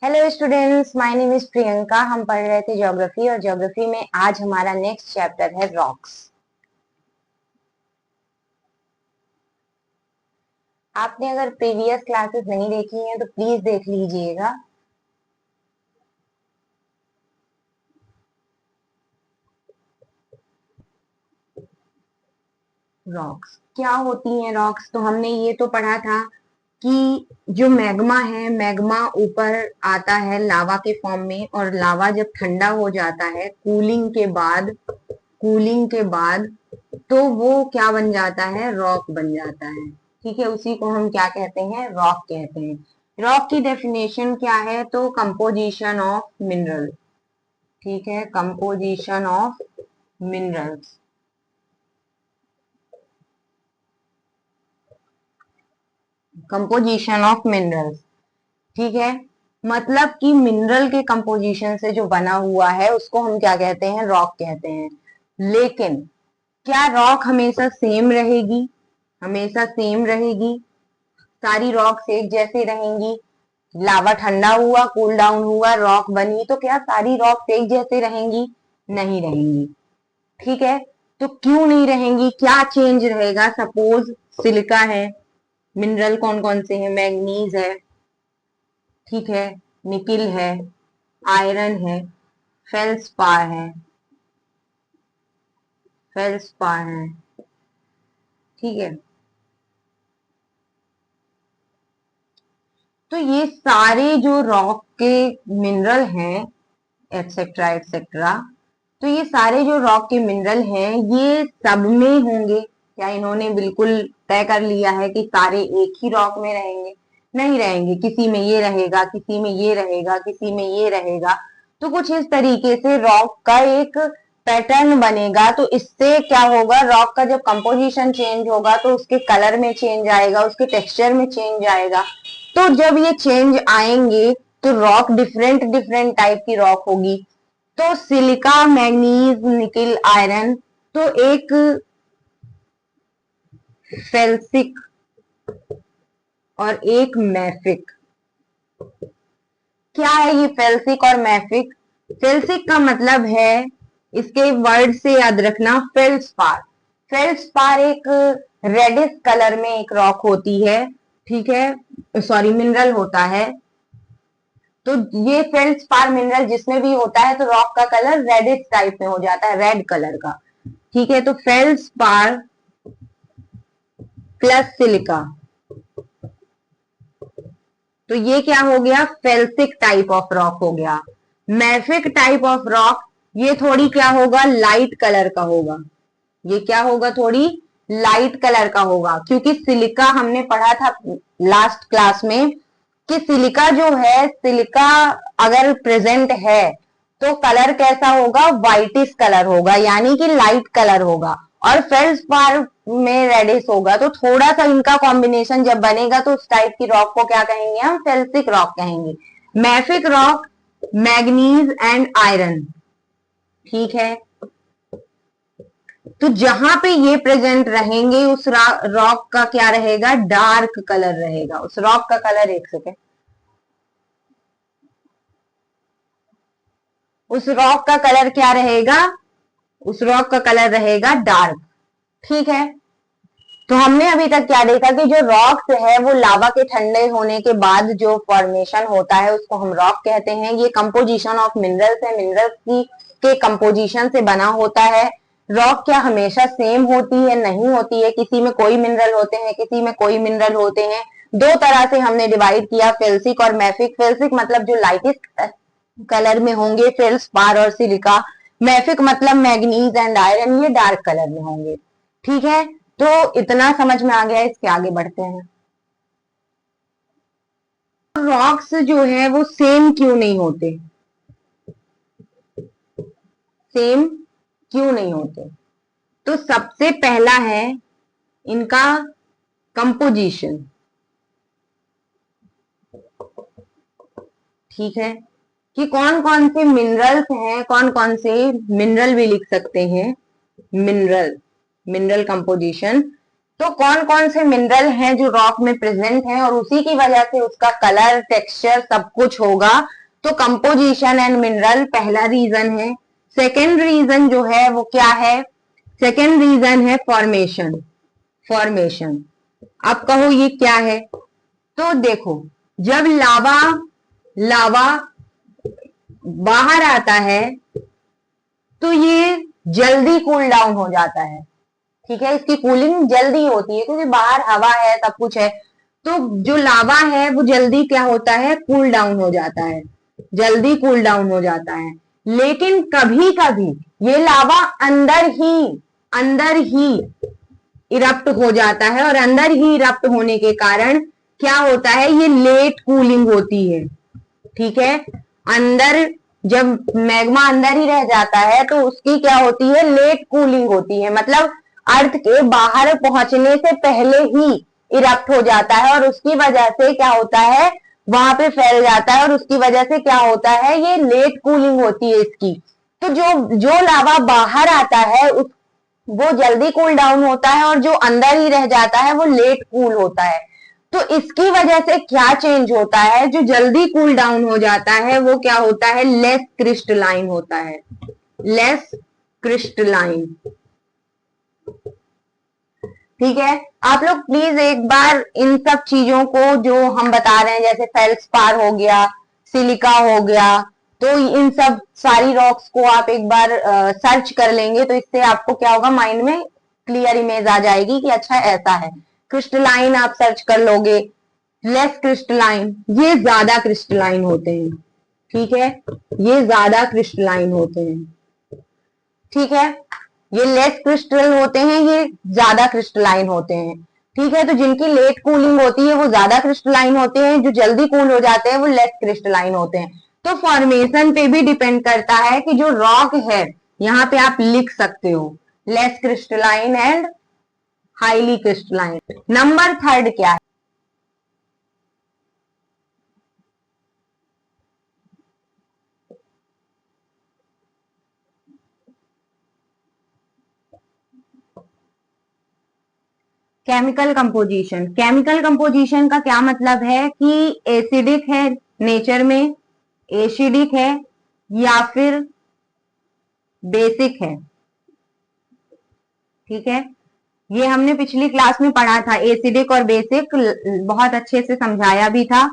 Hello students, my name is Priyanka. हम पढ़ रहे थे ज्योग्राफी और ज्योग्राफी में आज हमारा नेक्स्ट चैप्टर है रॉक्स। आपने अगर प्रीवियस क्लासेस नहीं देखी हैं तो प्लीज देख लीजिएगा। रॉक्स क्या होती हैं? रॉक्स तो हमने ये तो पढ़ा था कि जो मैग्मा है, मैग्मा ऊपर आता है लावा के फॉर्म में, और लावा जब ठंडा हो जाता है कूलिंग के बाद तो वो क्या बन जाता है? रॉक बन जाता है। ठीक है, उसी को हम क्या कहते हैं? रॉक कहते हैं। रॉक की डेफिनेशन क्या है? तो कंपोजिशन ऑफ मिनरल। ठीक है, composition of minerals. Composition of minerals. ठीक है, मतलब कि मिनरल के कंपोजिशन से जो बना हुआ है उसको हम क्या कहते हैं? रॉक कहते हैं। लेकिन क्या रॉक हमेशा सेम रहेगी? हमेशा सेम रहेगी? सारी रॉक्स एक जैसे रहेंगी? लावा ठंडा हुआ, कूल डाउन हुआ, रॉक बनी, तो क्या सारी रॉक्स एक जैसे रहेंगी? नहीं रहेंगी। ठीक है, तो क्यों नहीं रहेंगी? क्या चेंज रहेगा? सपोज सिलिका है, मिनरल कौन कौन से हैं? मैग्नीज है, ठीक है, निकिल है, आयरन है, फेल्सपार है, फेल्सपार है। ठीक है, तो ये सारे जो रॉक के मिनरल हैं, एटसेट्रा एटसेट्रा, तो ये सारे जो रॉक के मिनरल हैं ये सब में होंगे क्या? इन्होंने बिल्कुल तय कर लिया है कि सारे एक ही रॉक में रहेंगे? नहीं रहेंगे। किसी में ये रहेगा, किसी में ये रहेगा, किसी में ये रहेगा। तो कुछ इस तरीके से रॉक का एक पैटर्न बनेगा। तो इससे क्या होगा? रॉक का जब कंपोजिशन चेंज होगा तो उसके कलर में चेंज आएगा, उसके टेक्सचर में चेंज आएगा। तो जब ये चेंज आएंगे तो रॉक डिफरेंट डिफरेंट टाइप की रॉक होगी। तो सिलिका, मैग्नीज, निकिल, आयरन, तो एक फेल्सिक और एक मैफिक। क्या है ये फेल्सिक और मैफिक? फेल्सिक का मतलब है, इसके वर्ड से याद रखना, फेल्सपार। फेल्सपार एक रेडिश कलर में एक रॉक होती है। ठीक है, सॉरी, मिनरल होता है। तो ये फेल्सपार मिनरल जिसमें भी होता है तो रॉक का कलर रेडिश टाइप में हो जाता है, रेड कलर का। ठीक है, तो फेल्सपार प्लस सिलिका, तो ये क्या हो गया? फेल्सिक टाइप ऑफ रॉक हो गया। मैफिक टाइप ऑफ रॉक, ये थोड़ी क्या होगा? लाइट कलर का होगा। ये क्या होगा? थोड़ी लाइट कलर का होगा, क्योंकि सिलिका हमने पढ़ा था लास्ट क्लास में कि सिलिका जो है, सिलिका अगर प्रेजेंट है तो कलर कैसा होगा? व्हाइटिश कलर होगा, यानी कि लाइट कलर होगा। और फेल्सपार में रेडिश होगा। तो थोड़ा सा इनका कॉम्बिनेशन जब बनेगा तो उस टाइप की रॉक को क्या कहेंगे? हम फेल्सिक रॉक कहेंगे। Mafic rock, manganese and iron. ठीक है, तो जहां पे ये प्रेजेंट रहेंगे उस रॉक का क्या रहेगा? डार्क कलर रहेगा। उस रॉक का कलर, एक सेकेंड, उस रॉक का कलर क्या रहेगा? उस रॉक का कलर रहेगा डार्क। ठीक है, तो हमने अभी तक क्या देखा कि जो रॉक्स है वो लावा के ठंडे होने के बाद जो फॉर्मेशन होता है उसको हम रॉक कहते हैं। ये कंपोजिशन ऑफ मिनरल्स है, मिनरल्स की के कंपोजिशन से बना होता है। रॉक क्या हमेशा सेम होती है? नहीं होती है। किसी में कोई मिनरल होते हैं, किसी में कोई मिनरल होते हैं। दो तरह से हमने डिवाइड किया, फेल्सिक और मैफिक। फेल्सिक मतलब जो लाइटेस्ट कलर में होंगे, फेल्सपार और सिलिका। मैफिक मतलब मैग्नीज एंड आयरन, ये डार्क कलर में होंगे। ठीक है, तो इतना समझ में आ गया। इसके आगे बढ़ते हैं। रॉक्स जो है वो सेम क्यों नहीं होते? सेम क्यों नहीं होते? तो सबसे पहला है इनका कंपोजिशन। ठीक है, कि कौन कौन से मिनरल्स हैं, कौन कौन से मिनरल भी लिख सकते हैं, मिनरल, मिनरल कंपोजिशन तो कौन कौन से मिनरल हैं जो रॉक में प्रेजेंट हैं और उसी की वजह से उसका कलर, टेक्सचर सब कुछ होगा। तो कंपोजिशन एंड मिनरल पहला रीजन है। सेकेंड रीजन जो है वो क्या है? सेकेंड रीजन है फॉर्मेशन। फॉर्मेशन, अब कहो ये क्या है? तो देखो, जब लावा लावा बाहर आता है तो ये जल्दी कूल डाउन हो जाता है। ठीक है, इसकी कूलिंग जल्दी होती है क्योंकि बाहर हवा है, सब कुछ है। तो जो लावा है वो जल्दी क्या होता है? कूल डाउन हो जाता है, जल्दी कूल डाउन हो जाता है। लेकिन कभी कभी ये लावा अंदर ही इरप्ट हो जाता है और अंदर ही इरप्ट होने के कारण क्या होता है? ये लेट कूलिंग होती है। ठीक है, अंदर जब मैग्मा अंदर ही रह जाता है तो उसकी क्या होती है? लेट कूलिंग होती है, मतलब अर्थ के बाहर पहुंचने से पहले ही इरप्ट हो जाता है और उसकी वजह से क्या होता है? वहां पे फैल जाता है और उसकी वजह से क्या होता है? ये लेट कूलिंग होती है इसकी। तो जो जो लावा बाहर आता है वो जल्दी कूल डाउन होता है और जो अंदर ही रह जाता है वो लेट कूल होता है। तो इसकी वजह से क्या चेंज होता है? जो जल्दी कूल डाउन हो जाता है वो क्या होता है? लेस क्रिस्टलाइन होता है, लेस क्रिस्टलाइन। ठीक है, आप लोग प्लीज एक बार इन सब चीजों को जो हम बता रहे हैं, जैसे फेल्सपार हो गया, सिलिका हो गया, तो इन सब सारी रॉक्स को आप एक बार सर्च कर लेंगे तो इससे आपको क्या होगा? माइंड में क्लियर इमेज आ जाएगी कि अच्छा ऐसा है। क्रिस्टलाइन आप सर्च कर लोगे, लेस क्रिस्टलाइन, ये ज्यादा क्रिस्टलाइन होते हैं। ठीक है, ये ज्यादा क्रिस्टलाइन होते हैं। ठीक है, ये लेस क्रिस्टल होते हैं, ये ज्यादा क्रिस्टलाइन होते हैं। ठीक है, तो जिनकी लेट कूलिंग होती है वो ज्यादा क्रिस्टलाइन होते हैं, जो जल्दी कूल हो जाते हैं वो लेस क्रिस्टलाइन होते हैं। तो फॉर्मेशन पे भी डिपेंड करता है कि जो रॉक है, यहाँ पे आप लिख सकते हो less crystalline and highly crystalline. Number third क्या है? Chemical composition. केमिकल कंपोजिशन का क्या मतलब है कि एसिडिक है नेचर में, एसिडिक है या फिर बेसिक है। ठीक है, ये हमने पिछली क्लास में पढ़ा था, एसिडिक और बेसिक बहुत अच्छे से समझाया भी था।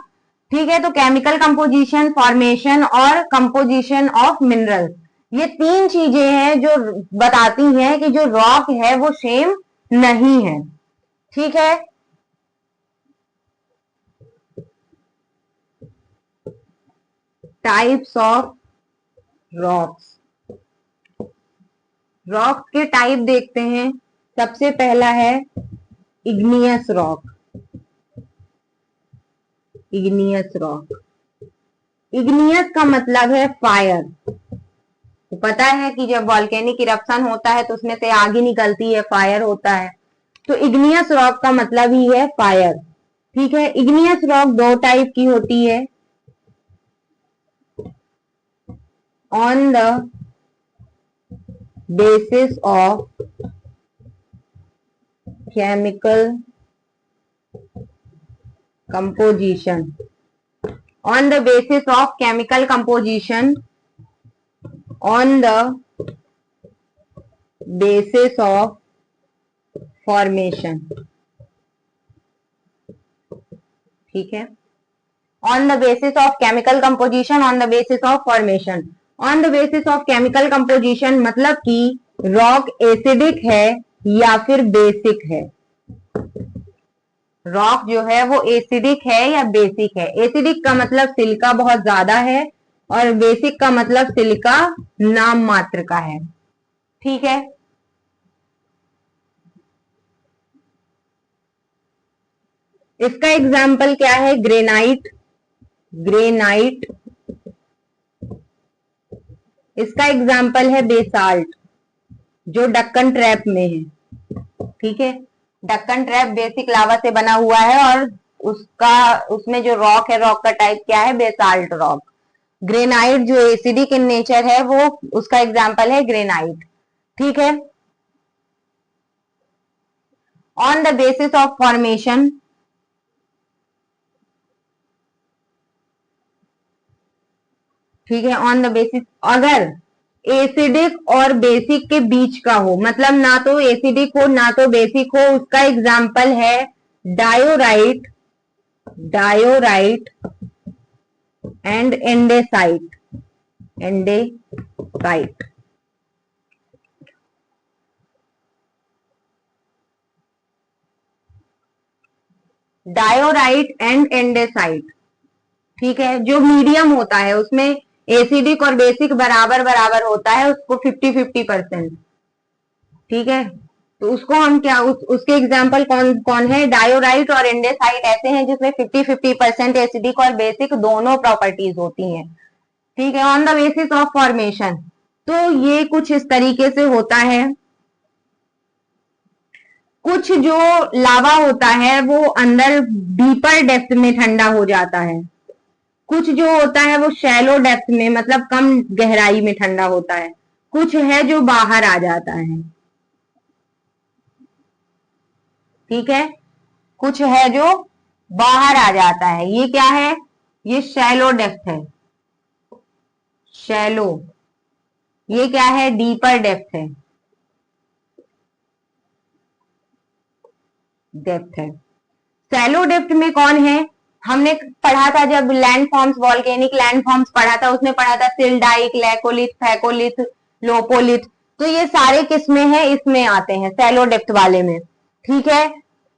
ठीक है, तो केमिकल कंपोजिशन, फॉर्मेशन और कंपोजिशन ऑफ मिनरल, ये तीन चीजें हैं जो बताती हैं कि जो रॉक है वो सेम नहीं है। ठीक है, टाइप्स ऑफ रॉक्स। रॉक्स के टाइप देखते हैं। सबसे पहला है igneous rock. Igneous rock, igneous का मतलब है फायर। तो पता है कि जब वॉल्केनिक इरप्शन होता है तो उसमें से आग ही निकलती है, फायर होता है। तो इग्नियस रॉक का मतलब ही है फायर। ठीक है, इग्नियस रॉक दो टाइप की होती है। On the basis of chemical composition, on the basis of chemical composition, on the basis of formation। ठीक है, on the basis of chemical composition, on the basis of formation। on the basis of chemical composition मतलब कि rock acidic है या फिर basic है। Rock जो है वो एसिडिक है या बेसिक है। एसिडिक का मतलब सिलिका बहुत ज्यादा है और बेसिक का मतलब सिलिका नाम मात्र का है। ठीक है, इसका एग्जाम्पल क्या है? ग्रेनाइट। ग्रेनाइट, इसका एग्जाम्पल है बेसाल्ट जो डक्कन ट्रैप में है। ठीक है, डक्कन ट्रैप बेसिक लावा से बना हुआ है और उसमें जो रॉक है, रॉक का टाइप क्या है? Basalt rock. ग्रेनाइट जो एसिडिक इन नेचर है वो उसका एग्जाम्पल है ग्रेनाइट। ठीक है, on the basis of formation, ठीक है, ऑन द बेसिस, अगर एसिडिक और बेसिक के बीच का हो, मतलब ना तो एसिडिक हो ना तो बेसिक हो, उसका एग्जाम्पल है diorite, diorite and andesite, andesite. Diorite and andesite, ठीक है, जो मीडियम होता है उसमें एसिडिक और बेसिक बराबर बराबर होता है, उसको 50-50%, ठीक है। तो उसको हम क्या, उसके एग्जाम्पल कौन कौन है, डायोराइट और एंडेसाइट ऐसे हैं जिसमें 50-50% एसिडिक और बेसिक दोनों प्रॉपर्टीज होती हैं, ठीक है, on the basis of formation. तो ये कुछ इस तरीके से होता है। कुछ जो लावा होता है वो अंदर डीपर डेप्थ में ठंडा हो जाता है, कुछ जो होता है वो शैलो डेप्थ में, मतलब कम गहराई में ठंडा होता है, कुछ है जो बाहर आ जाता है, ठीक है, कुछ है जो बाहर आ जाता है। ये क्या है, ये शैलो डेप्थ है, शैलो। ये क्या है, डीपर डेप्थ है, डेप्थ है। शैलो डेप्थ में कौन है, हमने पढ़ा था जब land forms, volcanic land forms पढ़ा था, उसमें पढ़ा था सिल्डाइक, लैकोलिथ, फैकोलिथ, लोपोलिथ। तो ये सारे किसमें है, इसमें आते हैं शैलो डेप्थ वाले में, ठीक है।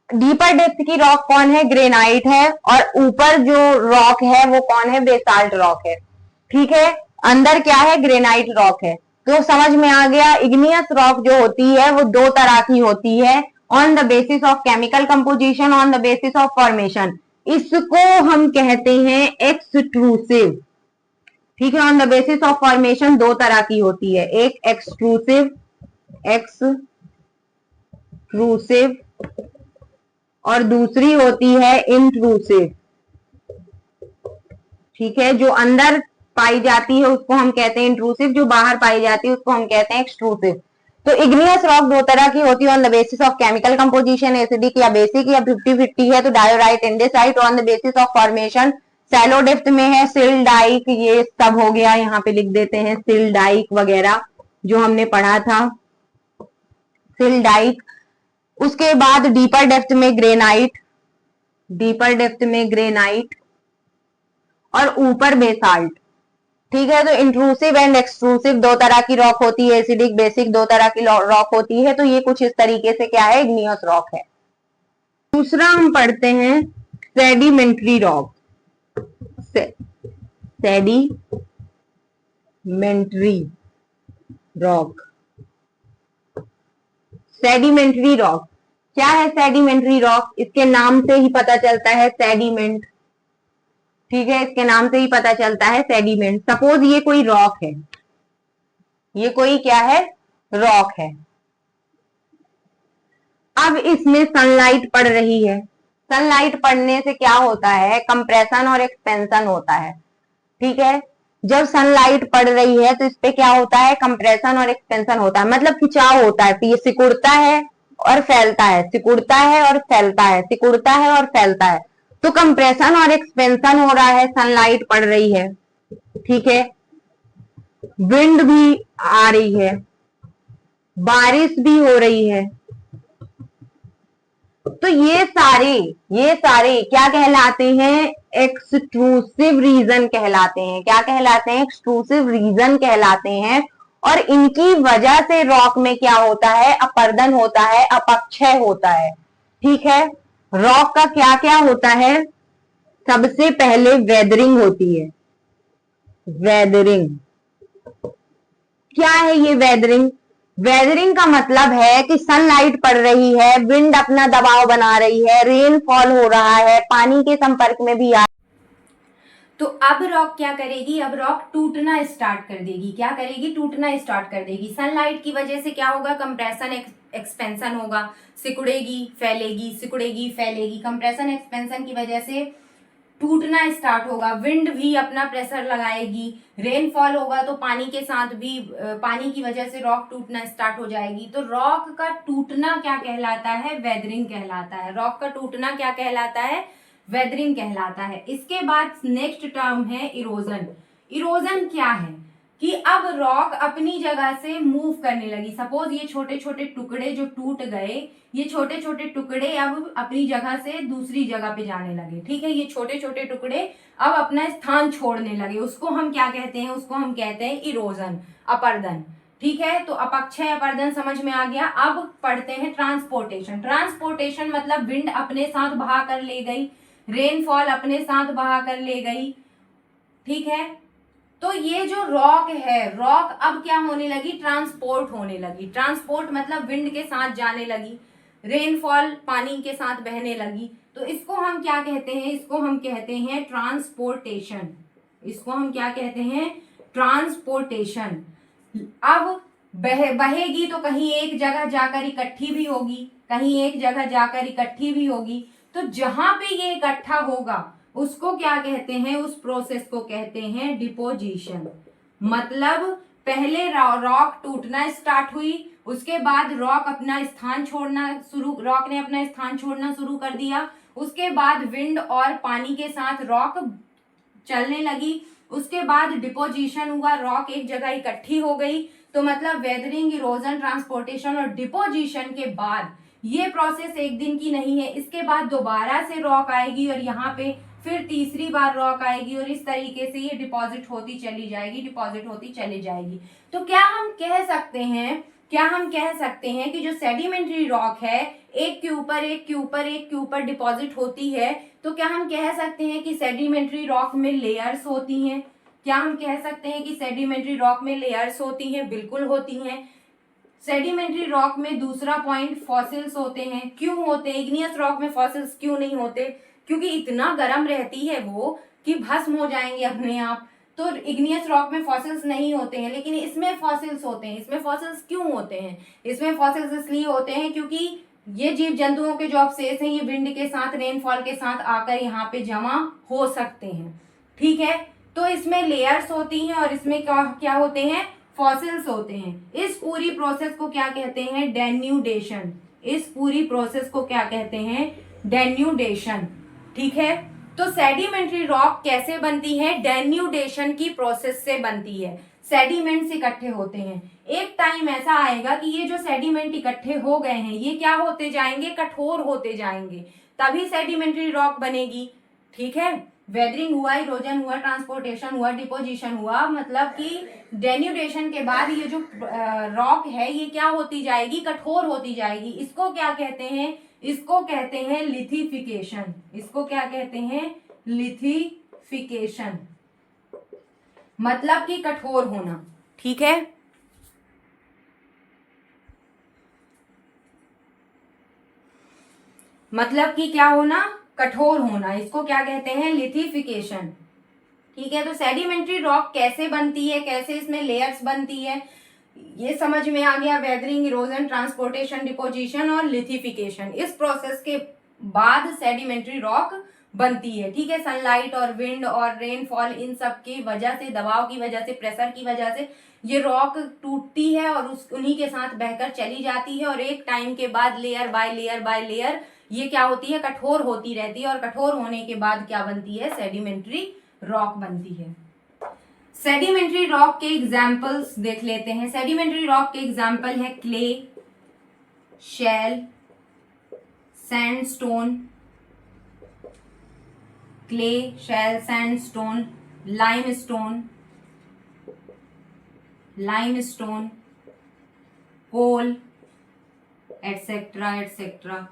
डीपर डेप्थ की रॉक कौन है, ग्रेनाइट है, और ऊपर जो रॉक है वो कौन है, बेसाल्ट रॉक है, ठीक है। अंदर क्या है, ग्रेनाइट रॉक है। तो समझ में आ गया, इग्नियस रॉक जो होती है वो दो तरह की होती है, on the basis of chemical composition, on the basis of formation. इसको हम कहते हैं एक्सट्रूसिव, ठीक है। On the basis of formation दो तरह की होती है, एक एक्सट्रूसिव, एक्सट्रूसिव, और दूसरी होती है इंट्रूसिव, ठीक है। जो अंदर पाई जाती है उसको हम कहते हैं इंट्रूसिव, जो बाहर पाई जाती है उसको हम कहते हैं एक्सट्रूसिव। तो इग्नियस रॉक दो तरह की होती है, on the basis of chemical composition, acidic या बेसिक या 50-50 है, तो diorite, andesite. On the basis of formation shallow depth में है सिल्डाइक, ये सब हो गया, यहाँ पे लिख देते हैं सिल्डाइक वगैरह जो हमने पढ़ा था, सिल्डाइक। उसके बाद डीपर डेप्थ में ग्रेनाइट, डीपर डेप्थ में ग्रेनाइट, और ऊपर बेसाल्ट, ठीक है। तो इंट्रूसिव एंड एक्सट्रूसिव दो तरह की रॉक होती है, एसिडिक बेसिक दो तरह की रॉक होती है। तो ये कुछ इस तरीके से क्या है, इग्नियस रॉक है। दूसरा हम पढ़ते हैं sedimentary rock, sedimentary rock, sedimentary rock क्या है, सेडिमेंट्री रॉक इसके नाम से ही पता चलता है, सेडिमेंट, ठीक है, इसके नाम से ही पता चलता है सेडिमेंट। सपोज ये कोई रॉक है, ये कोई क्या है, रॉक है। अब इसमें सनलाइट पड़ रही है, सनलाइट पड़ने से क्या होता है, कंप्रेशन और एक्सपेंशन होता है, ठीक है। जब सनलाइट पड़ रही है तो इस पे क्या होता है, कंप्रेशन और एक्सपेंशन होता है, मतलब खिंचाव होता है, तो ये सिकुड़ता है और फैलता है, सिकुड़ता है और फैलता है, सिकुड़ता है और फैलता है। तो कंप्रेशन और एक्सपेंशन हो रहा है, सनलाइट पड़ रही है, ठीक है, विंड भी आ रही है, बारिश भी हो रही है। तो ये सारे क्या कहलाते हैं, एक्सट्रूसिव रीजन कहलाते हैं। क्या कहलाते हैं, एक्सट्रूसिव रीजन कहलाते हैं। और इनकी वजह से रॉक में क्या होता है, अपर्दन होता है, अपक्षय होता है, ठीक है। रॉक का क्या क्या होता है, सबसे पहले वेदरिंग होती है, वेदरिंग। क्या है ये वेदरिंग, वेदरिंग का मतलब है कि सनलाइट पड़ रही है, विंड अपना दबाव बना रही है, रेन फॉल हो रहा है, पानी के संपर्क में भी आ, तो अब रॉक क्या करेगी, अब रॉक टूटना स्टार्ट कर देगी। क्या करेगी, टूटना स्टार्ट कर देगी। सनलाइट की वजह से क्या होगा, कंप्रेशन एक्सपेंशन होगा, सिकुड़ेगी फैलेगी, सिकुड़ेगी फैलेगी। कंप्रेशन एक्सपेंशन की वजह से टूटना स्टार्ट होगा, विंड भी अपना प्रेशर लगाएगी, रेनफॉल होगा तो पानी के साथ भी पानी की वजह से रॉक टूटना स्टार्ट हो जाएगी। तो रॉक का टूटना क्या कहलाता है? वेदरिंग कहलाता है। रॉक का टूटना क्या कहलाता है? वेदरिंग कहलाता है। इसके बाद नेक्स्ट टर्म है इरोजन। इरोजन क्या है कि अब रॉक अपनी जगह से मूव करने लगी। सपोज ये छोटे छोटे टुकड़े जो टूट गए, ये छोटे छोटे टुकड़े अब अपनी जगह से दूसरी जगह पे जाने लगे। ठीक है, ये छोटे छोटे टुकड़े अब अपना स्थान छोड़ने लगे। उसको हम क्या कहते हैं? उसको हम कहते हैं इरोजन, अपर्दन। ठीक है, तो अपक्षय अपर्दन समझ में आ गया। अब पढ़ते हैं ट्रांसपोर्टेशन। ट्रांसपोर्टेशन मतलब विंड अपने साथ बहा कर ले गई, रेनफॉल अपने साथ बहा कर ले गई। ठीक है, तो ये जो रॉक है, रॉक अब क्या होने लगी? ट्रांसपोर्ट होने लगी। ट्रांसपोर्ट मतलब विंड के साथ जाने लगी, रेनफॉल पानी के साथ बहने लगी। तो इसको हम क्या कहते हैं? इसको हम कहते हैं ट्रांसपोर्टेशन। इसको हम क्या कहते हैं? ट्रांसपोर्टेशन। अब बहेगी तो कहीं एक जगह जाकर इकट्ठी भी होगी, कहीं एक जगह जाकर इकट्ठी भी होगी। तो जहां पे ये इकट्ठा होगा उसको क्या कहते हैं? उस प्रोसेस को कहते हैं डिपोजिशन। मतलब पहले रॉक टूटना स्टार्ट हुई, उसके बाद रॉक ने अपना स्थान छोड़ना शुरू कर दिया। उसके बाद विंड और पानी के साथ रॉक चलने लगी। उसके बाद डिपोजिशन हुआ, रॉक एक जगह इकट्ठी हो गई। तो मतलब वेदरिंग, इरोजन, ट्रांसपोर्टेशन और डिपोजिशन के बाद ये प्रोसेस एक दिन की नहीं है। इसके बाद दोबारा से रॉक आएगी और यहाँ पे फिर तीसरी बार रॉक आएगी और इस तरीके से ये डिपॉजिट होती चली जाएगी, डिपॉजिट होती चली जाएगी। तो क्या हम कह सकते हैं कि जो सेडिमेंट्री रॉक है, एक के ऊपर एक के ऊपर एक के ऊपर डिपॉजिट होती है, तो क्या हम कह सकते हैं कि सेडिमेंट्री रॉक में लेयर्स होती हैं? क्या हम कह सकते हैं कि सेडिमेंट्री रॉक में लेयर्स होती हैं? बिल्कुल होती हैं। सेडिमेंट्री रॉक में दूसरा पॉइंट, फॉसिल्स होते हैं। क्यों होते हैं? इग्नियस रॉक में फॉसिल्स क्यों नहीं होते? क्योंकि इतना गर्म रहती है वो कि भस्म हो जाएंगे अपने आप। तो इग्नियस रॉक में फॉसिल्स नहीं होते हैं, लेकिन इसमें फॉसिल्स होते हैं। इसमें फॉसिल्स क्यों होते हैं? इसमें फॉसिल्स इसलिए होते हैं क्योंकि ये जीव जंतुओं के जो अवशेष हैं, ये विंड के साथ, रेनफॉल के साथ आकर यहाँ पे जमा हो सकते हैं। ठीक है, तो इसमें लेयर्स होती हैं और इसमें क्या होते हैं? फॉसिल्स होते हैं। इस पूरी प्रोसेस को क्या कहते हैं? डेन्यूडेशन। इस पूरी प्रोसेस को क्या कहते हैं? डेन्यूडेशन। ठीक है, तो सेडिमेंट्री रॉक कैसे बनती है? डेन्यूडेशन की प्रोसेस से बनती है। सेडिमेंट्स इकट्ठे होते हैं, एक टाइम ऐसा आएगा कि ये जो सेडिमेंट इकट्ठे हो गए हैं ये क्या होते जाएंगे? कठोर होते जाएंगे, तभी सेडिमेंट्री रॉक बनेगी। ठीक है, वेदरिंग हुआ, इरोजन हुआ, ट्रांसपोर्टेशन हुआ, डिपोजिशन हुआ, मतलब कि डेन्यूडेशन के बाद ये जो रॉक है ये क्या होती जाएगी? कठोर होती जाएगी। इसको क्या कहते हैं? इसको कहते हैं लिथिफिकेशन। इसको क्या कहते हैं? लिथिफिकेशन, मतलब कि कठोर होना। ठीक है, मतलब कि क्या होना? कठोर होना। इसको क्या कहते हैं? लिथिफिकेशन। ठीक है, तो सेडिमेंट्री रॉक कैसे बनती है, कैसे इसमें लेयर्स बनती है, ये समझ में आ गया। वेदरिंग, इरोजन, ट्रांसपोर्टेशन, डिपोजिशन और लिथिफिकेशन, इस प्रोसेस के बाद सेडिमेंट्री रॉक बनती है। ठीक है, सनलाइट और विंड और रेनफॉल, इन सब की वजह से, दबाव की वजह से, प्रेशर की वजह से ये रॉक टूटती है और उन्हीं के साथ बहकर चली जाती है। और एक टाइम के बाद layer by layer by layer ये क्या होती है? कठोर होती रहती है। और कठोर होने के बाद क्या बनती है? सेडिमेंट्री रॉक बनती है। सेडिमेंट्री रॉक के एग्जाम्पल्स देख लेते हैं। सेडिमेंट्री रॉक के एग्जाम्पल है clay, shale, sandstone, clay, shale, sandstone, limestone, coal, etcetera etcetera.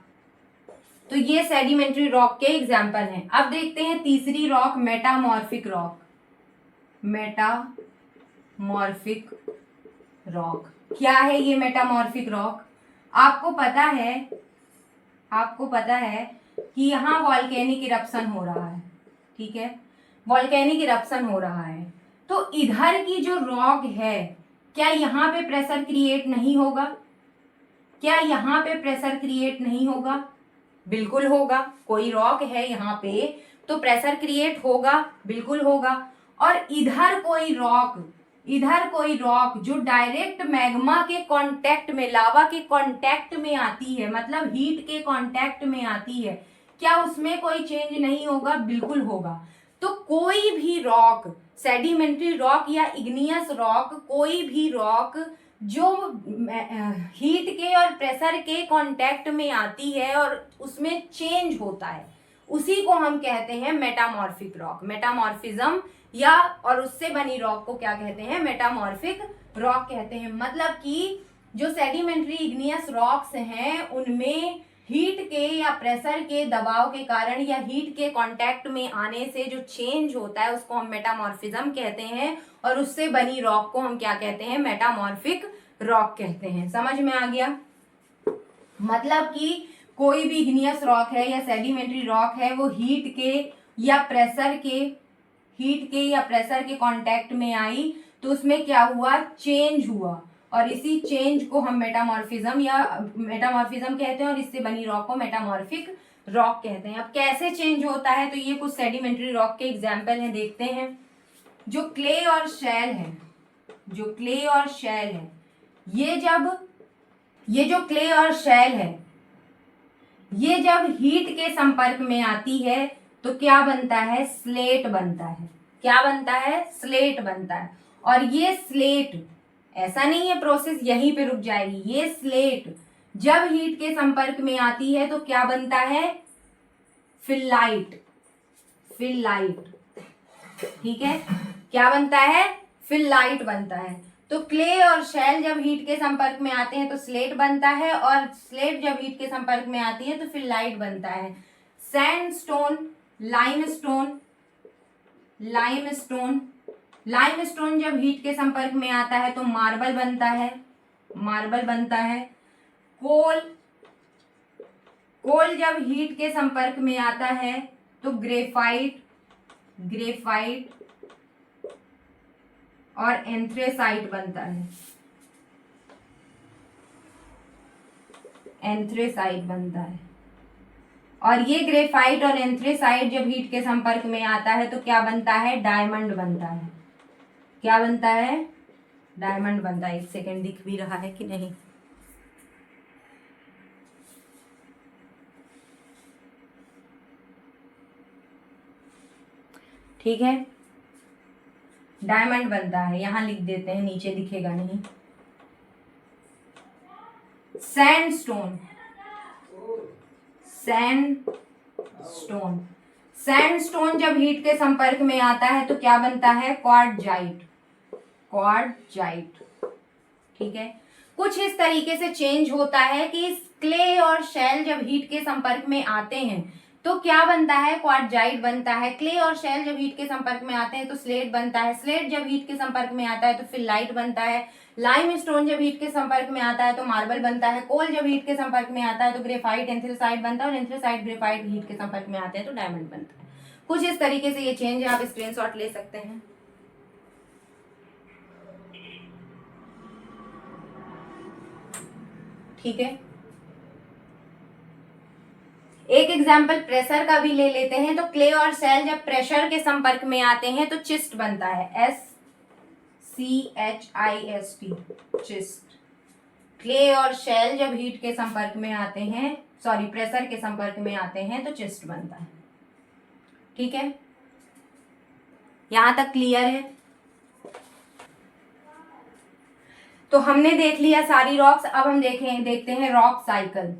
तो ये सेडिमेंट्री रॉक के एग्जाम्पल हैं। अब देखते हैं तीसरी rock, metamorphic rock. Metamorphic rock क्या है? ये मेटामॉर्फिक रॉक, आपको पता है कि यहाँ वॉल्केनिक इरप्शन हो रहा है। ठीक है, वॉल्केनिक इरप्शन हो रहा है, तो इधर की जो रॉक है, क्या यहाँ पे प्रेशर क्रिएट नहीं होगा? क्या यहाँ पे प्रेशर क्रिएट नहीं होगा? बिल्कुल होगा। कोई रॉक है यहाँ पे, तो प्रेशर क्रिएट होगा, बिल्कुल होगा। और इधर कोई रॉक जो डायरेक्ट मैग्मा के कांटेक्ट में, लावा के कांटेक्ट में आती है, मतलब हीट के कांटेक्ट में आती है, क्या उसमें कोई चेंज नहीं होगा? बिल्कुल होगा। तो कोई भी रॉक, सेडिमेंट्री रॉक या इग्नियस रॉक, कोई भी रॉक जो हीट के और प्रेशर के कांटेक्ट में आती है और उसमें चेंज होता है, उसी को हम कहते हैं मेटामॉर्फिक रॉक। मेटामॉर्फिज्म या और उससे बनी रॉक को क्या कहते हैं? मेटामॉर्फिक रॉक कहते हैं। मतलब कि जो सेडिमेंट्री इग्नियस रॉक्स हैं उनमें हीट के या प्रेशर के दबाव के कारण या हीट के कांटेक्ट में आने से जो चेंज होता है उसको हम मेटामॉर्फिज्म कहते हैं, और उससे बनी रॉक को हम क्या कहते हैं? मेटामॉर्फिक रॉक कहते हैं। समझ में आ गया? मतलब कि कोई भी इग्नियस रॉक है या सेडिमेंट्री रॉक है, वो हीट के या प्रेशर के कांटेक्ट में आई तो उसमें क्या हुआ? चेंज हुआ, और इसी चेंज को हम मेटामॉर्फिज्म कहते हैं, और इससे बनी रॉक को मेटामॉर्फिक रॉक कहते हैं। अब कैसे चेंज होता है, तो ये कुछ सेडिमेंट्री रॉक के एग्जाम्पल हैं, देखते हैं। जो क्ले और शेल है, ये जो क्ले और शेल है, ये जब हीट के संपर्क में आती है तो क्या बनता है? स्लेट बनता है। क्या बनता है? स्लेट बनता है। और ये स्लेट, ऐसा नहीं है प्रोसेस यहीं पे रुक जाएगी, ये स्लेट जब हीट के संपर्क में आती है तो क्या बनता है? फिलाइट। ठीक है, क्या बनता है? फिलाइट बनता है। तो क्ले और शेल जब हीट के संपर्क में आते हैं तो स्लेट बनता है, और स्लेट जब हीट के संपर्क में आती है तो फिलाइट बनता है। सैंडस्टोन, लाइमस्टोन जब हीट के संपर्क में आता है तो मार्बल बनता है। कोल जब हीट के संपर्क में आता है तो ग्रेफाइट और एंथ्रेसाइट बनता है। और ये ग्रेफाइट और एंथ्रेसाइट जब हीट के संपर्क में आता है तो क्या बनता है? डायमंड बनता है। क्या बनता है? डायमंड बनता है। एक सेकेंड, दिख भी रहा है कि नहीं? ठीक है, डायमंड बनता है। यहां लिख देते हैं, नीचे दिखेगा नहीं। सैंडस्टोन जब हीट के संपर्क में आता है तो क्या बनता है? क्वार्टजाइट। ठीक है, कुछ इस तरीके से चेंज होता है कि क्ले और शेल जब हीट के संपर्क में आते हैं तो क्या बनता है? क्वार्टजाइट बनता है। क्ले और शेल जब हीट के संपर्क में आते हैं तो स्लेट बनता है। स्लेट जब हीट के संपर्क में आता है तो फिलाइट बनता है। लाइमस्टोन जब हीट के संपर्क में आता है तो मार्बल बनता है। कोल जब हीट के संपर्क में आता है तो ग्रेफाइट, एंथ्रेसाइट बनता है, और एंथ्रेसाइट ग्रेफाइट हीट के संपर्क में आते हैं तो डायमंड बनता है। कुछ इस तरीके से ये चेंज है, आप स्क्रीनशॉट ले सकते हैं। ठीक है, एक एग्जाम्पल प्रेशर का भी ले लेते हैं। तो क्ले और शेल जब प्रेशर के संपर्क में आते हैं तो चिस्ट बनता है, SCHIST, चिस्ट। क्ले और शेल जब हीट के संपर्क में आते हैं, प्रेशर के संपर्क में आते हैं तो चिस्ट बनता है। ठीक है, यहां तक क्लियर है? तो हमने देख लिया सारी रॉक्स। अब हम देखते हैं रॉक साइकिल।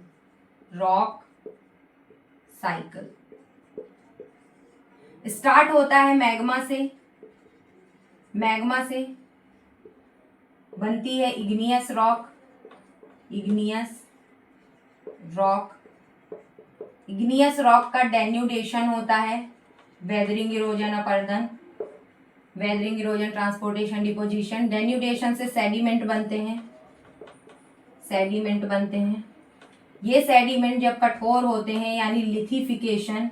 स्टार्ट होता है मैग्मा से बनती है इग्नियस रॉक। इग्नियस रॉक का डेन्यूडेशन होता है, वेदरिंग, इरोजन, अपर्दन, weathering, erosion, transportation, deposition. Denudation से सेडिमेंट बनते हैं। ये सेडिमेंट जब कठोर होते हैं यानी लिथिफिकेशन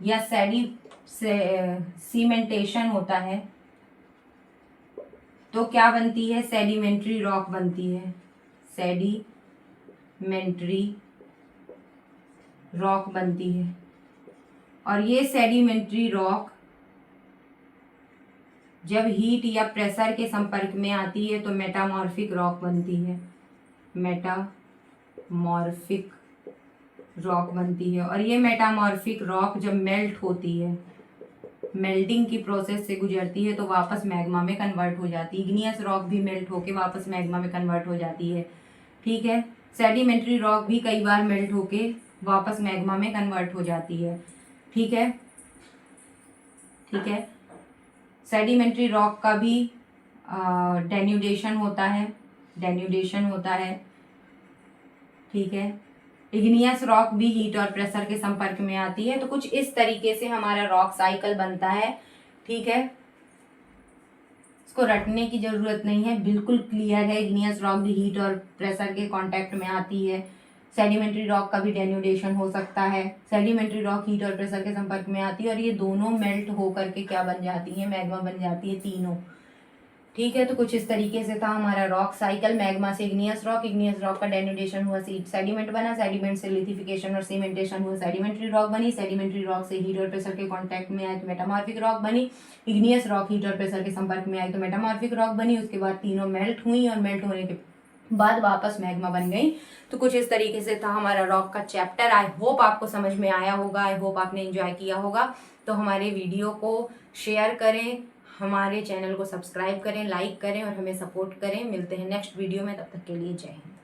या सीमेंटेशन होता है तो क्या बनती है? सेडिमेंट्री रॉक बनती है। सेडिमेंट्री रॉक बनती है। और ये सेडिमेंट्री रॉक जब हीट या प्रेशर के संपर्क में आती है तो मेटामॉर्फिक रॉक बनती है, मेटामॉर्फिक रॉक बनती है। और ये मेटामॉर्फिक रॉक जब मेल्ट होती है, मेल्टिंग की प्रोसेस से गुजरती है तो वापस मैग्मा में कन्वर्ट हो जाती है। इग्नियस रॉक भी मेल्ट होके वापस मैग्मा में कन्वर्ट हो जाती है, ठीक है। सेडिमेंट्री रॉक भी कई बार मेल्ट होके वापस मैग्मा में कन्वर्ट हो जाती है, ठीक है, ठीक है। सेडिमेंट्री रॉक का भी डेन्यूडेशन होता है, डेन्यूडेशन होता है, ठीक है। इग्नियस रॉक भी हीट और प्रेशर के संपर्क में आती है। तो कुछ इस तरीके से हमारा रॉक साइकिल बनता है, ठीक है। इसको रटने की जरूरत नहीं है, बिल्कुल क्लियर है। इग्नियस रॉक भी हीट और प्रेशर के कांटेक्ट में आती है। सेडिमेंट्री रॉक का भी डेन्यूडेशन हो सकता है। सेडिमेंट्री रॉक हीट और प्रेशर के संपर्क में आती है और ये दोनों मेल्ट होकर के क्या बन जाती है, मैग्मा बन जाती है, तीनों, ठीक है। तो कुछ इस तरीके से था हमारा रॉक साइकिल। मैग्मा से इग्नियस रॉक का डेन्यूडेशन हुआ, सेडिमेंट बना, सेडिमेंट से लिथिफिकेशन और सीमेंटेशन हुआ, सेडिमेंट्री रॉक बनी, सेडिमेंट्री रॉक से हीट और प्रेशर के कांटेक्ट में आए तो मेटामॉर्फिक रॉक बनी, इग्नियस रॉक हीट और प्रेशर के संपर्क में आई तो मेटामॉर्फिक रॉक बनी। उसके बाद तीनों मेल्ट हुई और मेल्ट होने के बाद वापस मैग्मा बन गई। तो कुछ इस तरीके से था हमारा रॉक का चैप्टर। आई होप आपको समझ में आया होगा, आई होप आपने एंजॉय किया होगा। तो हमारे वीडियो को शेयर करें, हमारे चैनल को सब्सक्राइब करें, लाइक करें और हमें सपोर्ट करें। मिलते हैं नेक्स्ट वीडियो में, तब तक के लिए जय हिंद।